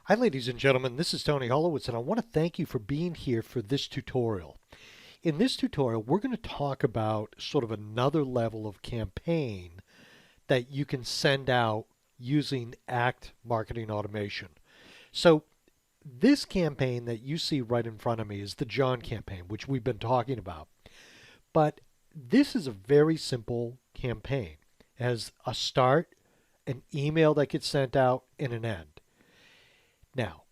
Hi ladies and gentlemen, this is Tony Holowitz and I want to thank you for being here for this tutorial. In this tutorial we're going to talk about sort of another level of campaign that you can send out using Act marketing automation. So this campaign that you see right in front of me is the John campaign, which we've been talking about. But this is a very simple campaign. It has a start, an email that gets sent out, and an end. Now,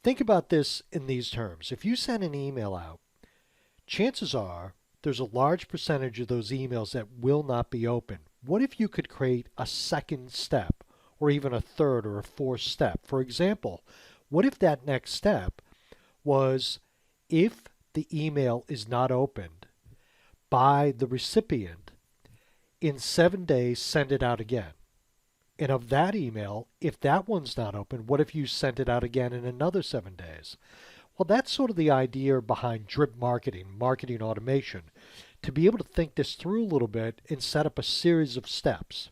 think about this in these terms. If you send an email out, chances are there's a large percentage of those emails that will not be open. What if you could create a second step or even a third or a fourth step? For example, what if that next step was if the email is not opened by the recipient, in 7 days send it out again. And of that email, if that one's not open, what if you sent it out again in another 7 days? Well, that's sort of the idea behind drip marketing, marketing automation, to be able to think this through a little bit and set up a series of steps.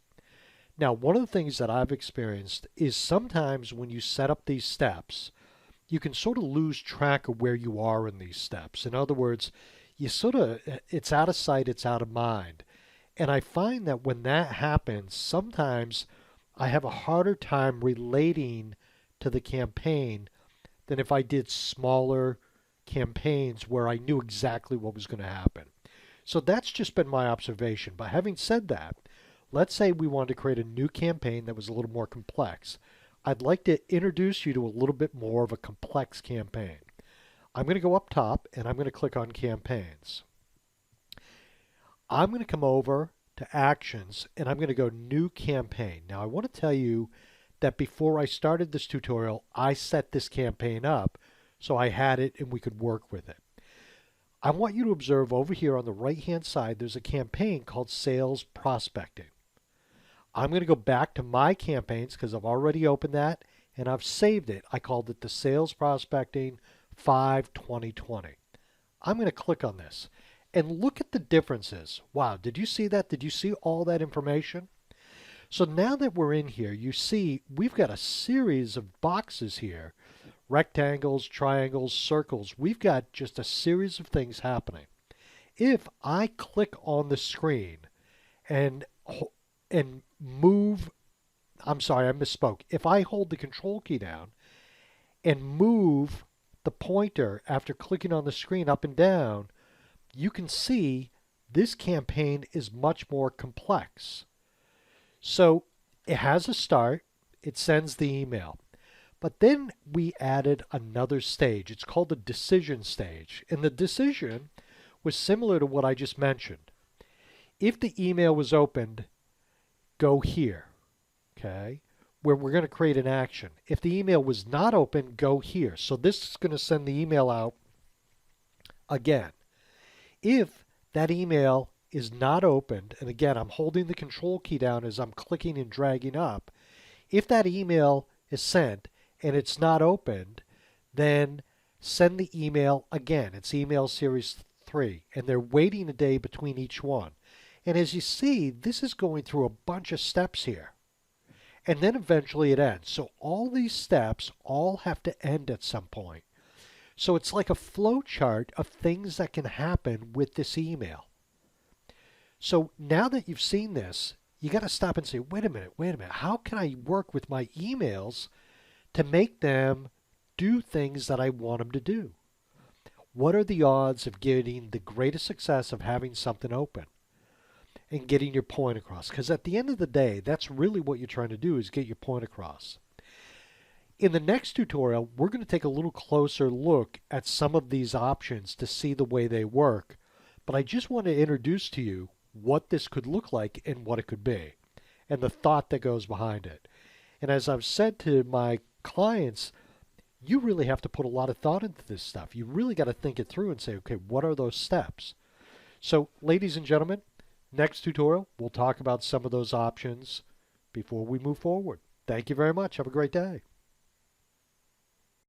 Now, one of the things that I've experienced is sometimes when you set up these steps, you can sort of lose track of where you are in these steps. In other words, it's out of sight, it's out of mind. And I find that when that happens, sometimes I have a harder time relating to the campaign than if I did smaller campaigns where I knew exactly what was going to happen. So that's just been my observation. But having said that, let's say we wanted to create a new campaign that was a little more complex. I'd like to introduce you to a little bit more of a complex campaign. I'm going to go up top and I'm going to click on campaigns. I'm going to come over to actions and I'm going to go new campaign. Now I want to tell you that before I started this tutorial, I set this campaign up so I had it and we could work with it. I want you to observe over here on the right hand side there's a campaign called sales prospecting. I'm going to go back to my campaigns because I've already opened that and I've saved it. I called it the sales prospecting 5-2020. I'm going to click on this. And look at the differences. Wow, did you see that? Did you see all that information? So now that we're in here, you see we've got a series of boxes here. Rectangles, triangles, circles. We've got just a series of things happening. If I click on the screen and move, I'm sorry, I misspoke. If I hold the control key down and move the pointer after clicking on the screen up and down, you can see this campaign is much more complex. So it has a start, it sends the email. But then we added another stage. It's called the decision stage. And the decision was similar to what I just mentioned. If the email was opened, go here, okay, where we're going to create an action. If the email was not open, go here. So this is going to send the email out again. If that email is not opened, and again, I'm holding the control key down as I'm clicking and dragging up, if that email is sent and it's not opened, then send the email again. It's email series 3, and they're waiting a day between each one. And as you see, this is going through a bunch of steps here. And then eventually it ends. So all these steps all have to end at some point. So it's like a flow chart of things that can happen with this email. So now that you've seen this, you got to stop and say, wait a minute, how can I work with my emails to make them do things that I want them to do? What are the odds of getting the greatest success of having something open and getting your point across? Because at the end of the day, that's really what you're trying to do, is get your point across. In the next tutorial, we're going to take a little closer look at some of these options to see the way they work. But I just want to introduce to you what this could look like and what it could be, and the thought that goes behind it. And as I've said to my clients, you really have to put a lot of thought into this stuff. You really got to think it through and say, okay, what are those steps? So, ladies and gentlemen, next tutorial, we'll talk about some of those options before we move forward. Thank you very much. Have a great day.